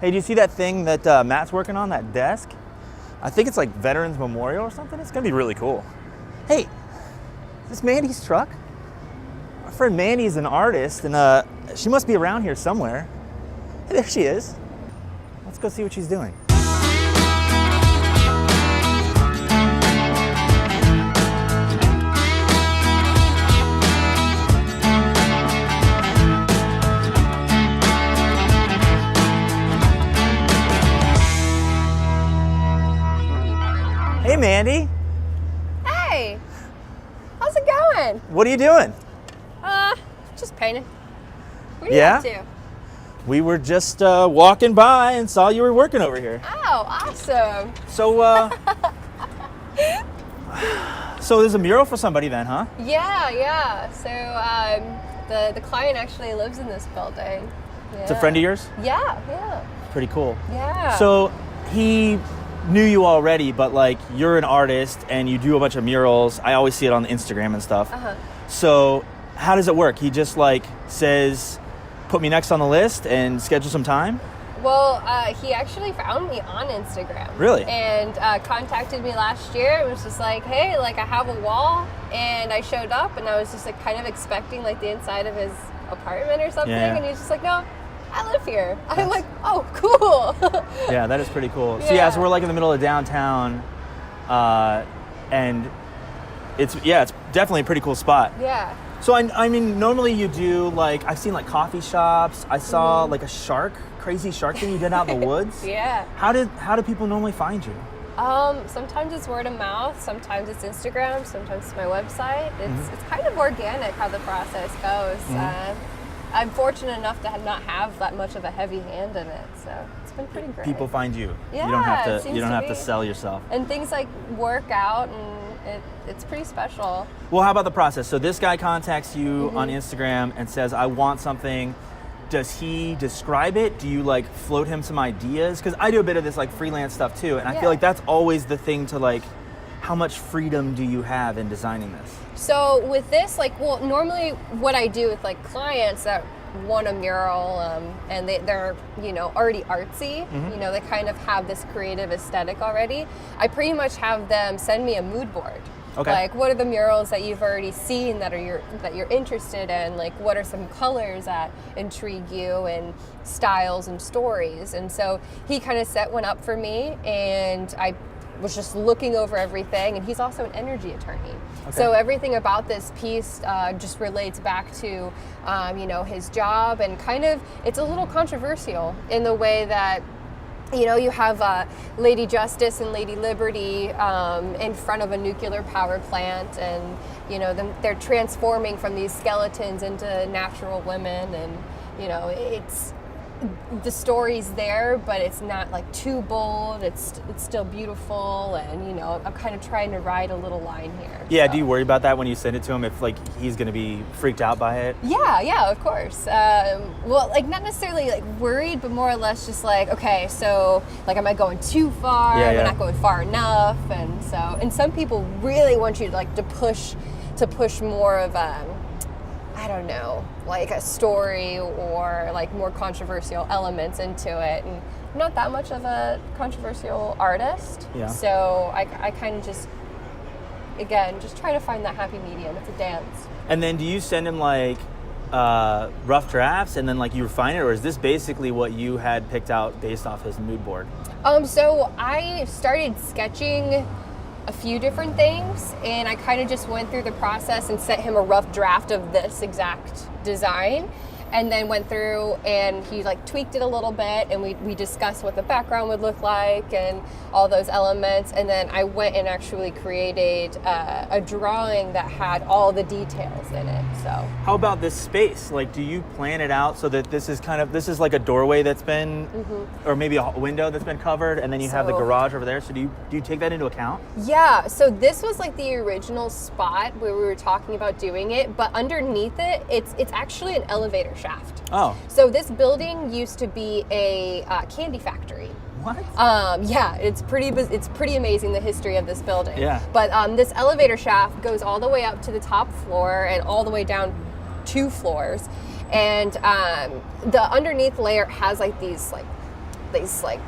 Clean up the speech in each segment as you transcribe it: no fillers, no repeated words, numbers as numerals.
Hey, do you see that thing that Matt's working on, that desk? I think it's like Veterans Memorial or something. It's gonna be really cool. Hey, is this Mandi's truck? Our friend Mandi's an artist, and she must be around here somewhere. Hey, there she is. Let's go see what she's doing. Hey, Mandi. Hey, how's it going? What are you doing? Just painting. What are Yeah? you up to? We were just walking by and saw you were working over here. Oh, awesome. So, so there's a mural for somebody then, huh? Yeah. So the client actually lives in this building. Yeah. It's a friend of yours? Yeah. Pretty cool. Yeah. So he knew you already, but like you're an artist and you do a bunch of murals. I always see it on Instagram and stuff. So how does it work? He just like says, put me next on the list and schedule some time? Well, he actually found me on Instagram. Really? And contacted me last year. It was just like, hey, like I have a wall, and I showed up, and I was just like kind of expecting like the inside of his apartment or something, Yeah. and he's just like, no, I live here. I'm like, oh, cool. Yeah, that is pretty cool. So so we're like in the middle of downtown, and it's definitely a pretty cool spot. Yeah. So I mean, normally you do like, I've seen like coffee shops. I saw like a crazy shark thing you did out in the woods. Yeah. How do people normally find you? Sometimes it's word of mouth, sometimes it's Instagram, sometimes it's my website. It's kind of organic how the process goes. I'm fortunate enough to not have that much of a heavy hand in it, so it's been pretty great. People find you. Yeah, you don't have it to. seems You don't to have to be. sell yourself. And things like work out, and it's pretty special. Well, how about the process? So this guy contacts you on Instagram and says, "I want something." Does he describe it? Do you like float him some ideas? Because I do a bit of this like freelance stuff too, and I feel like that's always the thing to like, how much freedom do you have in designing this? So with this, normally what I do with like clients that want a mural, and they're already artsy, they kind of have this creative aesthetic already. I pretty much have them send me a mood board. Okay. Like, what are the murals that you've already seen that you're interested in? Like, what are some colors that intrigue you, and styles and stories? And so he kind of set one up for me, and I was just looking over everything. And he's also an energy attorney. Okay. So everything about this piece just relates back to, his job, and kind of, it's a little controversial in the way that, you have Lady Justice and Lady Liberty in front of a nuclear power plant, and they're transforming from these skeletons into natural women, and it's the story's there, but it's not like too bold. It's still beautiful, and I'm kind of trying to ride a little line here. Yeah. So. Do you worry about that when you send it to him? If like he's gonna be freaked out by it? Yeah, of course. Well, like not necessarily like worried, but more or less just like, okay, so like, am I going too far? Am I not going far enough? And some people really want you to push more of I don't know, like a story or like more controversial elements into it. And I'm not that much of a controversial artist. Yeah. So I kind of just try to find that happy medium. It's a dance. And then do you send him like rough drafts and then like you refine it, or is this basically what you had picked out based off his mood board? So I started sketching a few different things, and I kind of just went through the process and sent him a rough draft of this exact design, and then went through and he like tweaked it a little bit, and we discussed what the background would look like and all those elements, and then I went and actually created a drawing that had all the details in it. So how about this space? Like, do you plan it out so that this is like a doorway that's been, or maybe a window that's been covered, and then you have the garage over there? So do you take that into account? Yeah, so this was like the original spot where we were talking about doing it, but underneath it, it's actually an elevator shaft. Oh. So this building used to be a candy factory. What? Yeah, it's pretty amazing, the history of this building. Yeah. But this elevator shaft goes all the way up to the top floor and all the way down 2 floors. And the underneath layer has like these like these like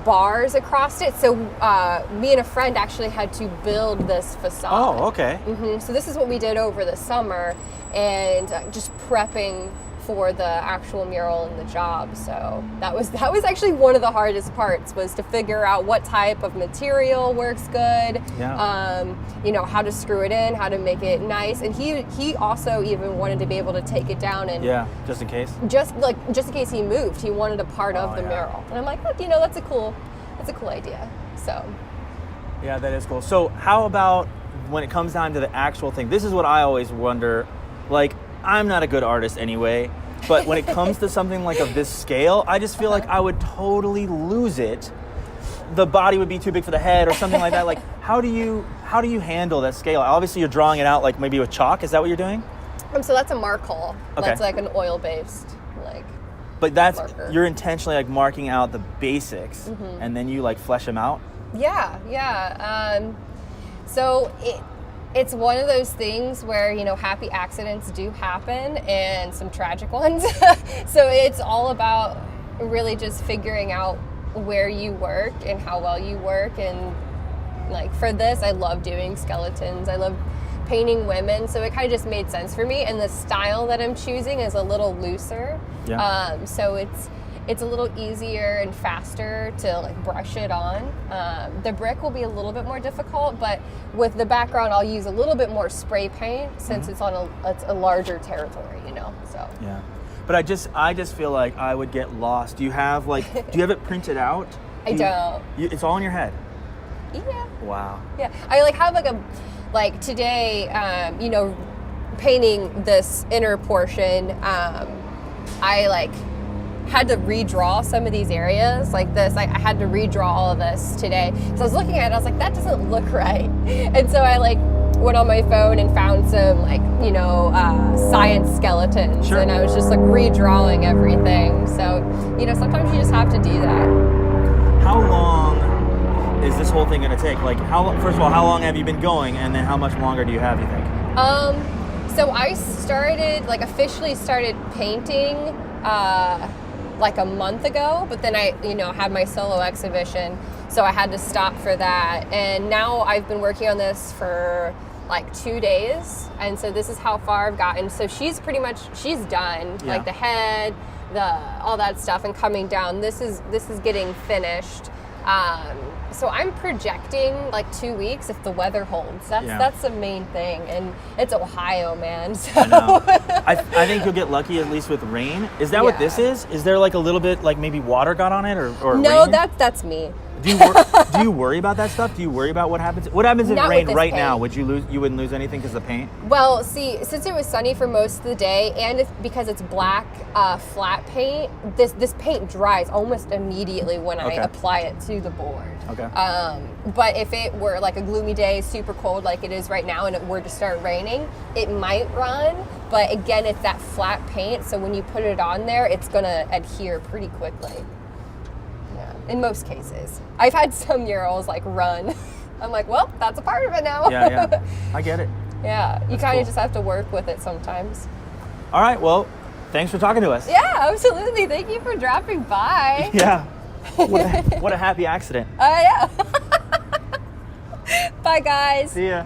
bars across it. So me and a friend actually had to build this facade. Oh, okay. So this is what we did over the summer, and just prepping for the actual mural and the job. So that was actually one of the hardest parts, was to figure out what type of material works good. Yeah. You know, how to screw it in, how to make it nice. And he also even wanted to be able to take it down and just in case. Just in case he moved, he wanted a part of the mural. And I'm like, oh, you know, that's a cool idea. So yeah, that is cool. So how about when it comes down to the actual thing? This is what I always wonder. Like, I'm not a good artist anyway, but when it comes to something like of this scale, I just feel like I would totally lose it. The body would be too big for the head or something like that. Like, how do you handle that scale? Obviously, you're drawing it out like maybe with chalk. Is that what you're doing? So that's a Mural. Okay. That's like an oil-based like. But that's marker. You're intentionally like marking out the basics, and then you like flesh them out. Yeah. So it's one of those things where, you know, happy accidents do happen and some tragic ones. So it's all about really just figuring out where you work and how well you work. And like for this, I love doing skeletons. I love painting women. So it kind of just made sense for me. And the style that I'm choosing is a little looser. Yeah. So it's a little easier and faster to like brush it on. The brick will be a little bit more difficult, but with the background, I'll use a little bit more spray paint since it's on a larger territory, you know. So yeah, but I just feel like I would get lost. Do you have it printed out? I don't. It's all in your head. Yeah. Wow. Yeah, I like have like today, you know, painting this inner portion. I like had to redraw some of these areas like this. I had to redraw all of this today. So I was looking at it, I was like, that doesn't look right. And so I like went on my phone and found some like, you know, science skeletons. Sure. And I was just like redrawing everything. So, you know, sometimes you just have to do that. How long is this whole thing going to take? Like, first of all, how long have you been going? And then how much longer do you have, you think? So I officially started painting, like a month ago, but then I, you know, had my solo exhibition, so I had to stop for that. And now I've been working on this for like 2 days, and so this is how far I've gotten. So she's done, like the head, all that stuff, and coming down. This is getting finished. So I'm projecting like 2 weeks if the weather holds. That's the main thing, and it's Ohio, man. So. I know. I think you'll get lucky at least with rain. Is that what this is? Is there like a little bit like maybe water got on it or no? rain? That's me. Do you worry about that stuff? Do you worry about what happens? What happens if it rained right now? Would you lose? You wouldn't lose anything because of the paint? Well, see, since it was sunny for most of the day, and because it's black flat paint, this paint dries almost immediately when I apply it to the board. Okay. But if it were like a gloomy day, super cold like it is right now, and it were to start raining, it might run. But again, it's that flat paint, so when you put it on there, it's gonna adhere pretty quickly. In most cases. I've had some murals like run. I'm like, well, that's a part of it now. Yeah. I get it. Yeah, you kind of just have to work with it sometimes. All right, well, thanks for talking to us. Yeah, absolutely. Thank you for dropping by. Yeah. What a happy accident. Oh, yeah. Bye, guys. See ya.